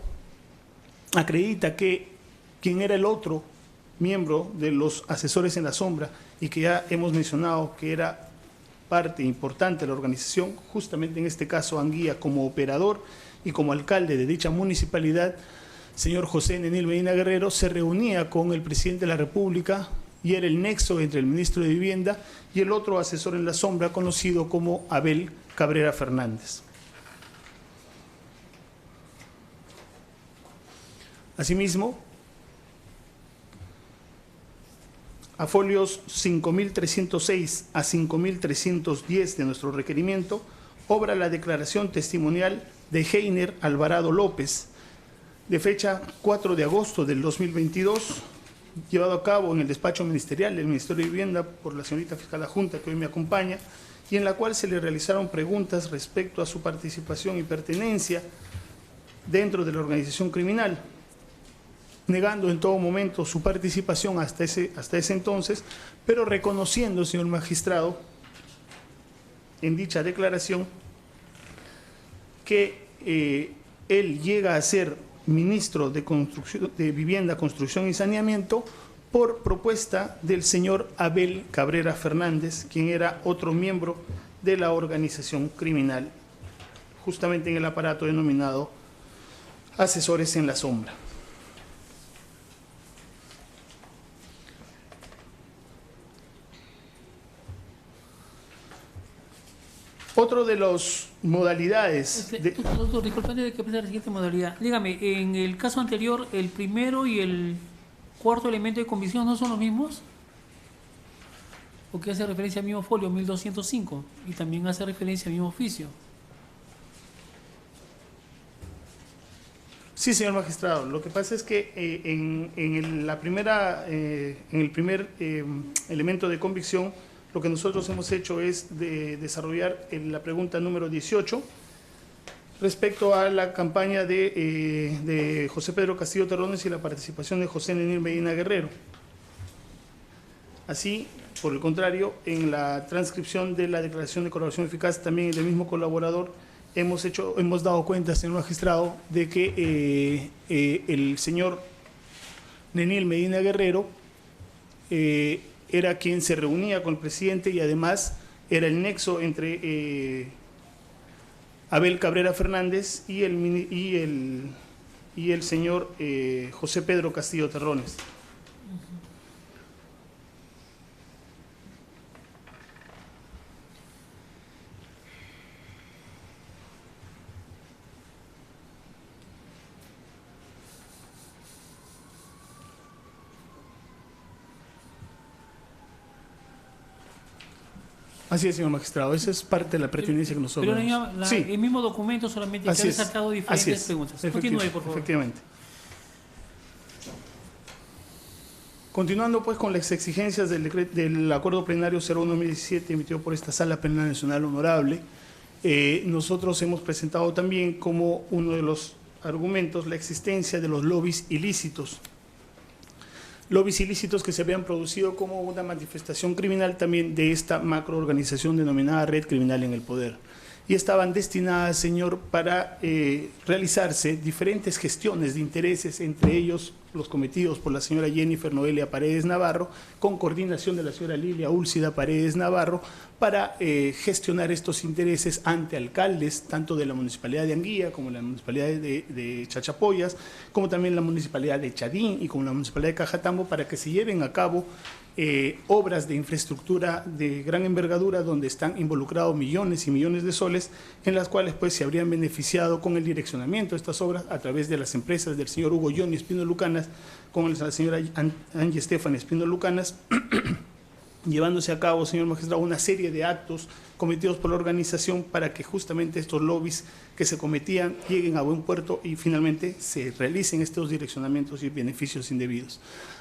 acredita que quien era el otro miembro de los asesores en la sombra y que ya hemos mencionado que era parte importante de la organización, justamente en este caso Anguía como operador y como alcalde de dicha municipalidad, señor José Nenil Medina Guerrero, se reunía con el presidente de la República y era el nexo entre el ministro de Vivienda y el otro asesor en la sombra conocido como Abel Cabrera Fernández. Asimismo, a folios 5.306 a 5.310 de nuestro requerimiento, obra la declaración testimonial de Heiner Alvarado López, de fecha 4 de agosto del 2022, llevado a cabo en el despacho ministerial del Ministerio de Vivienda por la señorita fiscal adjunta que hoy me acompaña, y en la cual se le realizaron preguntas respecto a su participación y pertenencia dentro de la organización criminal, negando en todo momento su participación hasta ese entonces, pero reconociendo, señor magistrado, en dicha declaración, que él llega a ser ministro de Vivienda, Construcción y Saneamiento por propuesta del señor Abel Cabrera Fernández, quien era otro miembro de la organización criminal, justamente en el aparato denominado Asesores en la Sombra. Otro de los modalidades... Doctor, disculpe, antes de que empiece la siguiente modalidad. Dígame, en el caso anterior, ¿el primero y el cuarto elemento de convicción no son los mismos? Porque hace referencia al mismo folio 1205 y también hace referencia al mismo oficio. Sí, señor magistrado. Lo que pasa es que en el primer elemento de convicción, lo que nosotros hemos hecho es desarrollar la pregunta número 18 respecto a la campaña de José Pedro Castillo Terrones y la participación de José Nenil Medina Guerrero. Así, por el contrario, en la transcripción de la declaración de colaboración eficaz también del mismo colaborador hemos dado cuenta, señor magistrado, de que el señor Nenil Medina Guerrero era quien se reunía con el presidente y además era el nexo entre Abel Cabrera Fernández y el señor José Pedro Castillo Terrones. Así es, señor magistrado. Esa es parte de la pertinencia que nosotros... Pero sí. El mismo documento solamente que ha resaltado diferentes preguntas. Continúe, por favor. Efectivamente. Continuando pues con las exigencias del acuerdo plenario 01-2017 emitido por esta Sala Penal Nacional Honorable, nosotros hemos presentado también como uno de los argumentos la existencia de los lobbies ilícitos. Lobbies ilícitos que se habían producido como una manifestación criminal también de esta macroorganización denominada Red Criminal en el Poder. Y estaban destinadas, señor, para realizarse diferentes gestiones de intereses, entre ellos los cometidos por la señora Jennifer Noelia Paredes Navarro, con coordinación de la señora Lilia Úlcida Paredes Navarro, para gestionar estos intereses ante alcaldes, tanto de la Municipalidad de Anguía, como la Municipalidad de Chachapoyas, como también la Municipalidad de Chadín y como la Municipalidad de Cajatambo, para que se lleven a cabo obras de infraestructura de gran envergadura donde están involucrados millones y millones de soles, en las cuales pues se habrían beneficiado con el direccionamiento de estas obras a través de las empresas del señor Hugo Johnny Espino Lucanas, con la señora Angie Estefan Espino Lucanas, llevándose a cabo, señor magistrado, una serie de actos cometidos por la organización para que justamente estos lobbies que se cometían lleguen a buen puerto y finalmente se realicen estos direccionamientos y beneficios indebidos.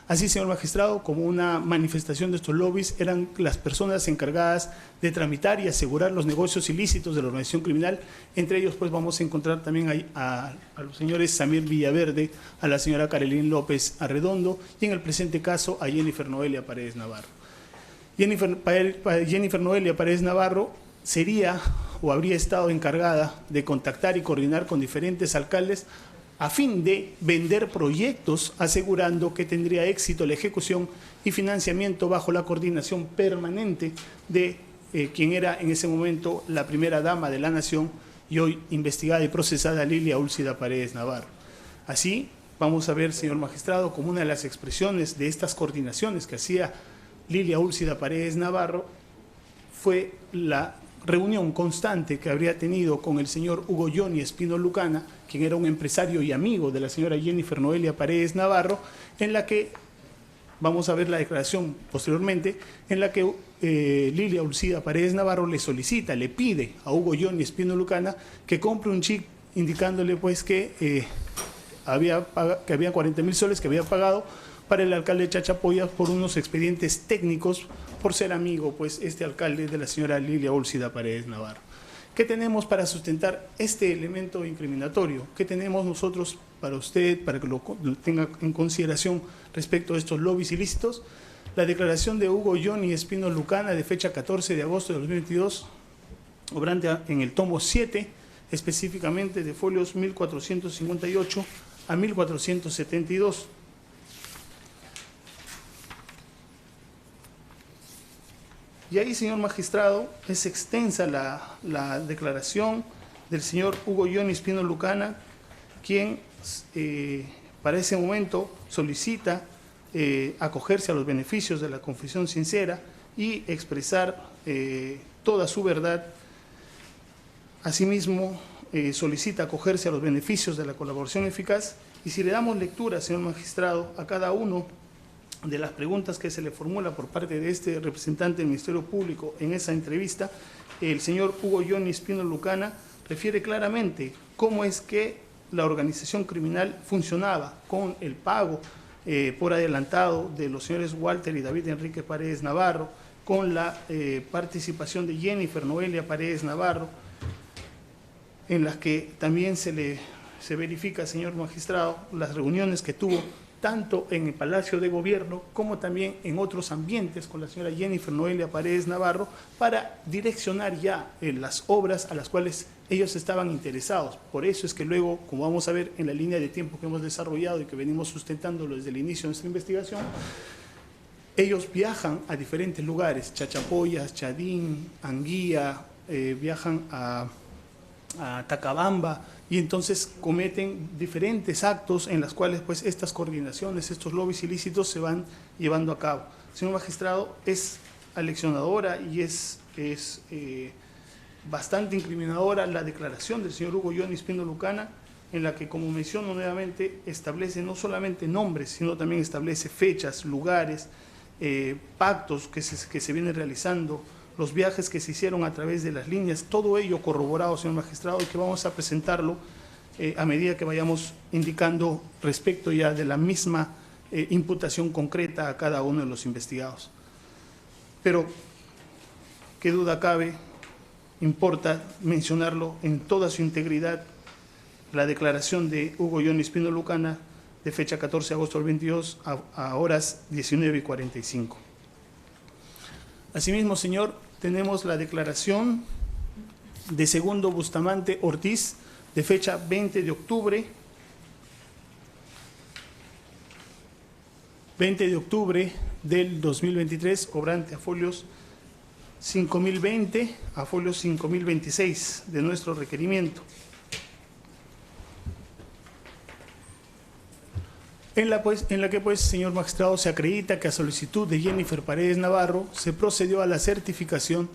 Así, señor magistrado, como una manifestación de estos lobbies, eran las personas encargadas de tramitar y asegurar los negocios ilícitos de la organización criminal. Entre ellos, pues, vamos a encontrar también ahí a los señores Samir Villaverde, a la señora Carolín López Arredondo y, en el presente caso, a Jennifer Noelia Paredes Navarro. Jennifer Noelia Paredes Navarro sería o habría estado encargada de contactar y coordinar con diferentes alcaldes a fin de vender proyectos, asegurando que tendría éxito la ejecución y financiamiento bajo la coordinación permanente de quien era en ese momento la primera dama de la nación y hoy investigada y procesada Lilia Úlcida Paredes Navarro. Así, vamos a ver, señor magistrado, como una de las expresiones de estas coordinaciones que hacía Lilia Úlcida Paredes Navarro fue la reunión constante que habría tenido con el señor Hugo Johnny Espino Lucana, quien era un empresario y amigo de la señora Jennifer Noelia Paredes Navarro, en la que, vamos a ver la declaración posteriormente, en la que Lilia Úlcida Paredes Navarro le solicita, le pide a Hugo Johnny Espino Lucana que compre un chip indicándole pues que había 40.000 soles que había pagado para el alcalde de Chachapoyas por unos expedientes técnicos por ser amigo, pues, este alcalde de la señora Lilia Úlcida Paredes Navarro. ¿Qué tenemos para sustentar este elemento incriminatorio? ¿Qué tenemos nosotros para usted, para que lo tenga en consideración respecto a estos lobbies ilícitos? La declaración de Hugo Johnny Espino Lucana de fecha 14 de agosto de 2022, obrante en el tomo 7, específicamente de folios 1458 a 1472. Y ahí, señor magistrado, es extensa la declaración del señor Hugo Johnny Espino Lucana, quien para ese momento solicita acogerse a los beneficios de la confesión sincera y expresar toda su verdad. Asimismo, solicita acogerse a los beneficios de la colaboración eficaz. Y si le damos lectura, señor magistrado, a cada uno de las preguntas que se le formula por parte de este representante del Ministerio Público en esa entrevista, el señor Hugo Johnny Espino Lucana refiere claramente cómo es que la organización criminal funcionaba con el pago por adelantado de los señores Walter y David Enrique Paredes Navarro, con la participación de Jennifer Noelia Paredes Navarro, en las que también se verifica, señor magistrado, las reuniones que tuvo tanto en el Palacio de Gobierno como también en otros ambientes con la señora Jennifer Noelia Paredes Navarro para direccionar ya las obras a las cuales ellos estaban interesados. Por eso es que luego, como vamos a ver en la línea de tiempo que hemos desarrollado y que venimos sustentándolo desde el inicio de nuestra investigación, ellos viajan a diferentes lugares, Chachapoyas, Chadín, Anguía, viajan a Tacabamba, y entonces cometen diferentes actos en los cuales pues estas coordinaciones, estos lobbies ilícitos se van llevando a cabo. Señor magistrado, es aleccionadora y es bastante incriminadora la declaración del señor Hugo Johnny Espino Lucana, en la que, como menciono nuevamente, establece no solamente nombres, sino también establece fechas, lugares, pactos que se vienen realizando, los viajes que se hicieron a través de las líneas, todo ello corroborado, señor magistrado, y que vamos a presentarlo a medida que vayamos indicando respecto ya de la misma imputación concreta a cada uno de los investigados. Pero, qué duda cabe, importa mencionarlo en toda su integridad, la declaración de Hugo Johnny Espino Lucana de fecha 14 de agosto del 22 a horas 19:45. Asimismo, señor, tenemos la declaración de Segundo Bustamante Ortiz de fecha 20 de octubre del 2023, obrante a folios 5020 a folios 5026 de nuestro requerimiento. En la que, señor magistrado, se acredita que a solicitud de Jennifer Paredes Navarro se procedió a la certificación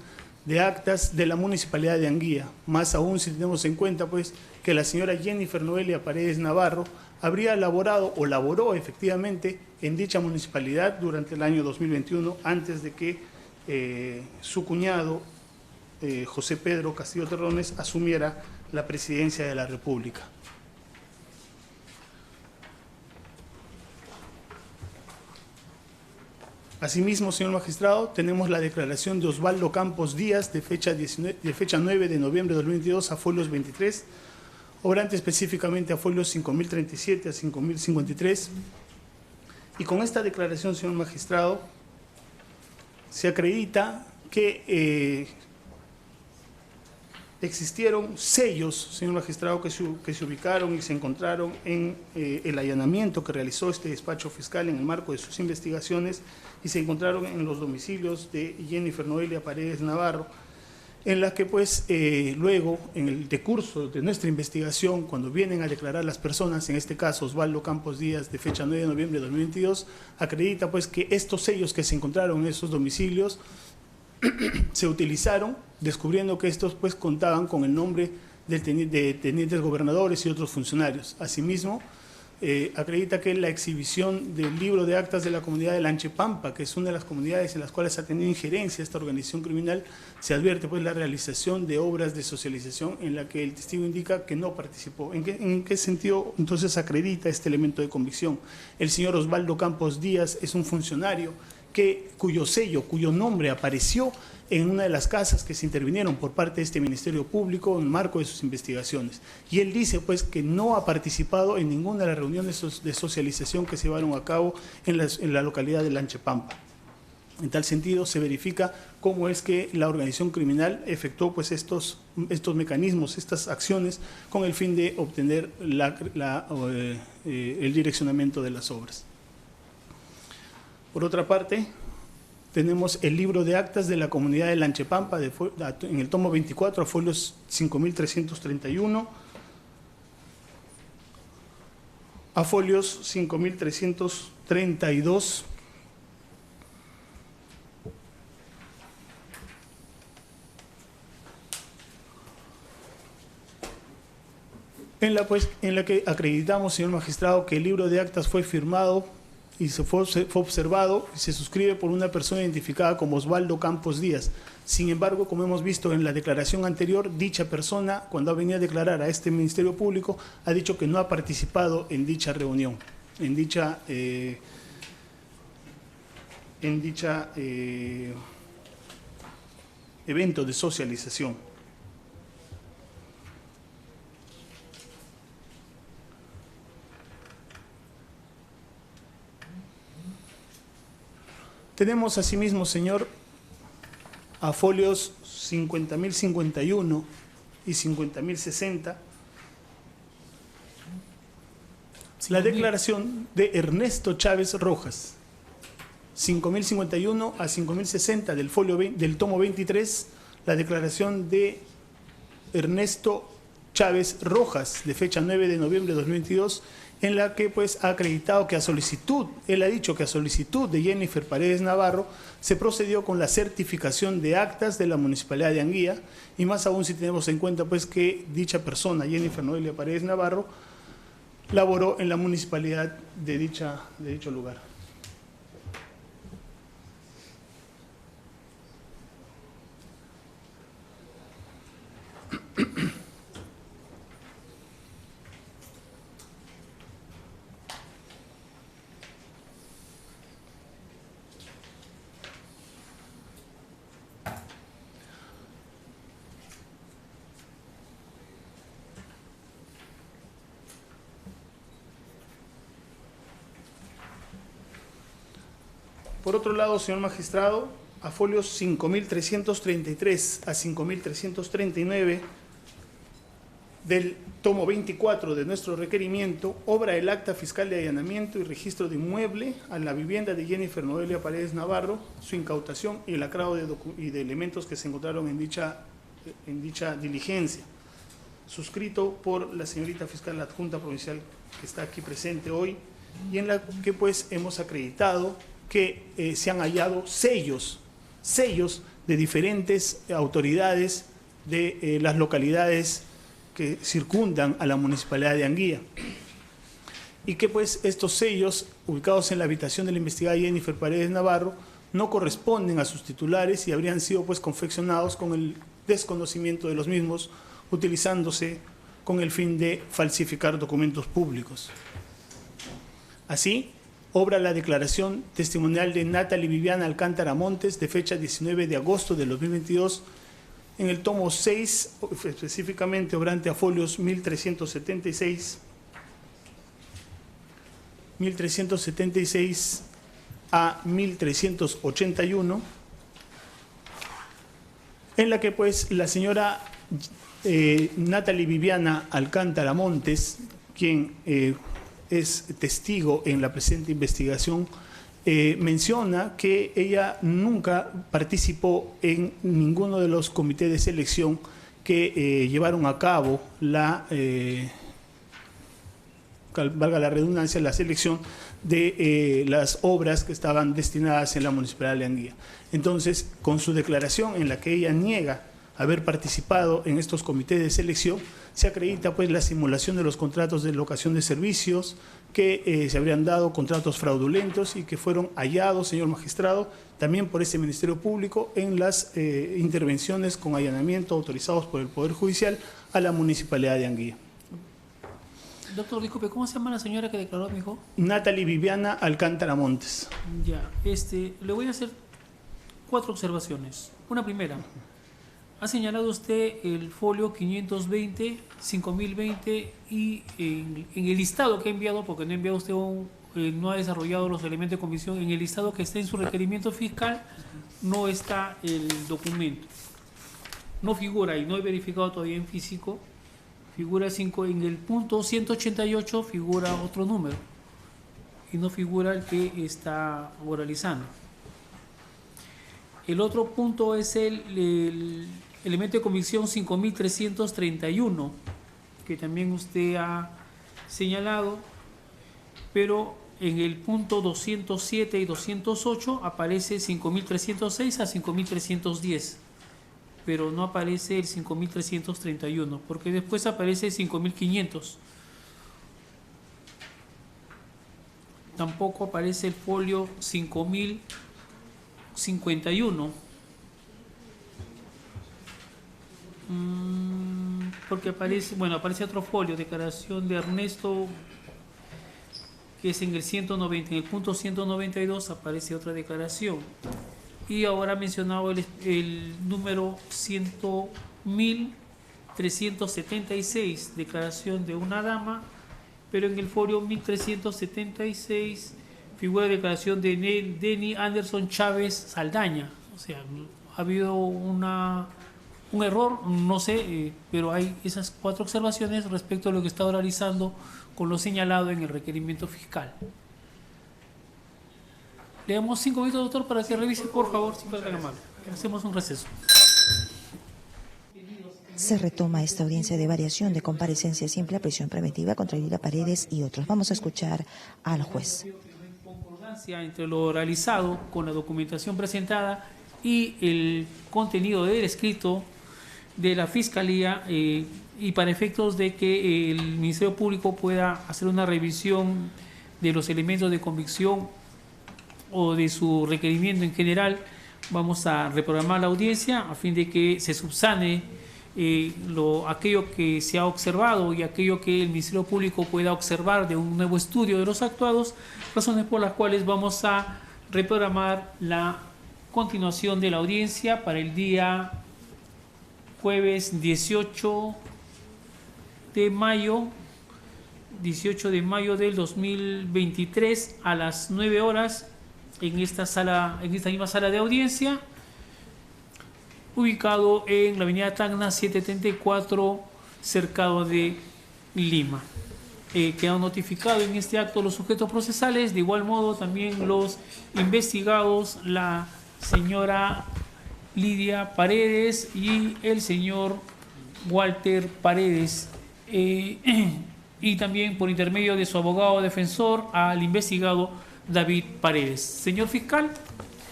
de actas de la Municipalidad de Anguía. Más aún si tenemos en cuenta, pues, que la señora Jennifer Noelia Paredes Navarro habría elaborado o laboró efectivamente en dicha municipalidad durante el año 2021, antes de que su cuñado, José Pedro Castillo Terrones, asumiera la presidencia de la República. Asimismo, señor magistrado, tenemos la declaración de Osvaldo Campos Díaz de fecha 9 de noviembre de 2022 a folios 23, obrante específicamente a folios 5037 a 5053. Y con esta declaración, señor magistrado, se acredita que existieron sellos, señor magistrado, que se ubicaron y se encontraron en el allanamiento que realizó este despacho fiscal en el marco de sus investigaciones, y se encontraron en los domicilios de Jennifer Noelia Paredes Navarro, en la que pues luego, en el decurso de nuestra investigación, cuando vienen a declarar las personas, en este caso Osvaldo Campos Díaz, de fecha 9 de noviembre de 2022, acredita pues que estos sellos que se encontraron en esos domicilios se utilizaron, descubriendo que estos pues contaban con el nombre de tenientes gobernadores y otros funcionarios. Asimismo, acredita que la exhibición del libro de actas de la comunidad de Lanchepampa, que es una de las comunidades en las cuales ha tenido injerencia esta organización criminal, se advierte pues la realización de obras de socialización en la que el testigo indica que no participó. ¿En qué sentido entonces acredita este elemento de convicción? El señor Osvaldo Campos Díaz es un funcionario cuyo sello, cuyo nombre apareció en una de las casas que se intervinieron por parte de este Ministerio Público en el marco de sus investigaciones. Y él dice pues que no ha participado en ninguna de las reuniones de socialización que se llevaron a cabo en la localidad de Lanchepampa. En tal sentido, se verifica cómo es que la organización criminal efectuó pues estos mecanismos, estas acciones, con el fin de obtener el direccionamiento de las obras. Por otra parte, tenemos el libro de actas de la comunidad de Lanchepampa en el tomo 24, a folios 5.331, a folios 5.332, en la que acreditamos, señor magistrado, que el libro de actas fue firmado y fue observado y se suscribe por una persona identificada como Osvaldo Campos Díaz. Sin embargo, como hemos visto en la declaración anterior, dicha persona, cuando ha venido a declarar a este Ministerio Público, ha dicho que no ha participado en dicha reunión, en dicha evento de socialización. Tenemos asimismo, señor, a folios 50.051 y 50.060, la declaración de Ernesto Chávez Rojas, 5.051 a 5.060 del tomo 23, la declaración de Ernesto Chávez Rojas, de fecha 9 de noviembre de 2022, en la que pues ha acreditado que él ha dicho que a solicitud de Jennifer Paredes Navarro se procedió con la certificación de actas de la Municipalidad de Anguía, y más aún si tenemos en cuenta pues que dicha persona, Jennifer Noelia Paredes Navarro, laboró en la municipalidad de dicho lugar. Por otro lado, señor magistrado, a folios 5.333 a 5.339 del tomo 24 de nuestro requerimiento, obra el acta fiscal de allanamiento y registro de inmueble a la vivienda de Jennifer Noelia Paredes Navarro, su incautación y el lacrado de elementos que se encontraron en dicha diligencia, suscrito por la señorita fiscal adjunta provincial que está aquí presente hoy, y en la que pues hemos acreditado que se han hallado sellos de diferentes autoridades de las localidades que circundan a la Municipalidad de Anguía, y que pues estos sellos, ubicados en la habitación de la investigada Jennifer Paredes Navarro, no corresponden a sus titulares y habrían sido pues confeccionados con el desconocimiento de los mismos, utilizándose con el fin de falsificar documentos públicos. Así, obra la declaración testimonial de Natalie Viviana Alcántara Montes, de fecha 19 de agosto de 2022, en el tomo 6, específicamente obrante a folios 1376 a 1381, en la que pues la señora Natalie Viviana Alcántara Montes, quien es testigo en la presente investigación, menciona que ella nunca participó en ninguno de los comités de selección que llevaron a cabo valga la redundancia, la selección de las obras que estaban destinadas en la Municipalidad de Anguía. Entonces, con su declaración en la que ella niega haber participado en estos comités de selección, se acredita pues la simulación de los contratos de locación de servicios, que se habrían dado contratos fraudulentos y que fueron hallados, señor magistrado, también por este Ministerio Público en las intervenciones con allanamiento autorizados por el Poder Judicial a la Municipalidad de Anguía. Doctor, disculpe, ¿cómo se llama la señora que declaró, mi hijo? Natalie Viviana Alcántara Montes. Ya, le voy a hacer 4 observaciones. Una primera, ha señalado usted el folio 520, 5020 y en el listado que ha enviado, porque no ha enviado usted no ha desarrollado los elementos de comisión, en el listado que está en su requerimiento fiscal no está el documento. No figura, y no he verificado todavía en físico, figura 5, en el punto 188 figura otro número y no figura el que está oralizando. El otro punto es el elemento de comisión 5331, que también usted ha señalado, pero en el punto 207 y 208 aparece 5306 a 5310. Pero no aparece el 5331, porque después aparece 5500. Tampoco aparece el folio 5051. Porque aparece otro folio, declaración de Ernesto, que es en el 190, en el punto 192 aparece otra declaración. Y ahora ha mencionado el número 100.376, declaración de una dama, pero en el folio 1376 figura declaración de Denny Anderson Chávez Saldaña. O sea, ha habido un error, no sé, pero hay esas 4 observaciones respecto a lo que está oralizando con lo señalado en el requerimiento fiscal. Le damos 5 minutos, doctor, para que revise, por favor, si fuera tan amable. Hacemos un receso. Se retoma esta audiencia de variación de comparecencia simple a prisión preventiva contra Lilia Paredes y otros. Vamos a escuchar al juez. Concordancia entre lo realizado con la documentación presentada y el contenido del escrito de la Fiscalía y para efectos de que el Ministerio Público pueda hacer una revisión de los elementos de convicción o de su requerimiento en general, vamos a reprogramar la audiencia a fin de que se subsane aquello que se ha observado y aquello que el Ministerio Público pueda observar de un nuevo estudio de los actuados, razones por las cuales vamos a reprogramar la continuación de la audiencia para el día jueves 18 de mayo del 2023 a las 9 horas en esta misma sala de audiencia, ubicado en la avenida Tacna 734, cercado de Lima. Quedan notificados en este acto los sujetos procesales, de igual modo también los investigados, la señora Lidia Paredes y el señor Walter Paredes, y también por intermedio de su abogado defensor al investigado David Paredes. Señor fiscal.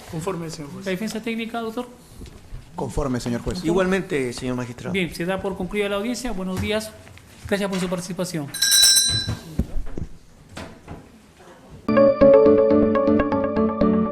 Conforme, señor juez. La defensa técnica, doctor. Conforme, señor juez. Igualmente, señor magistrado. Bien, se da por concluida la audiencia. Buenos días. Gracias por su participación.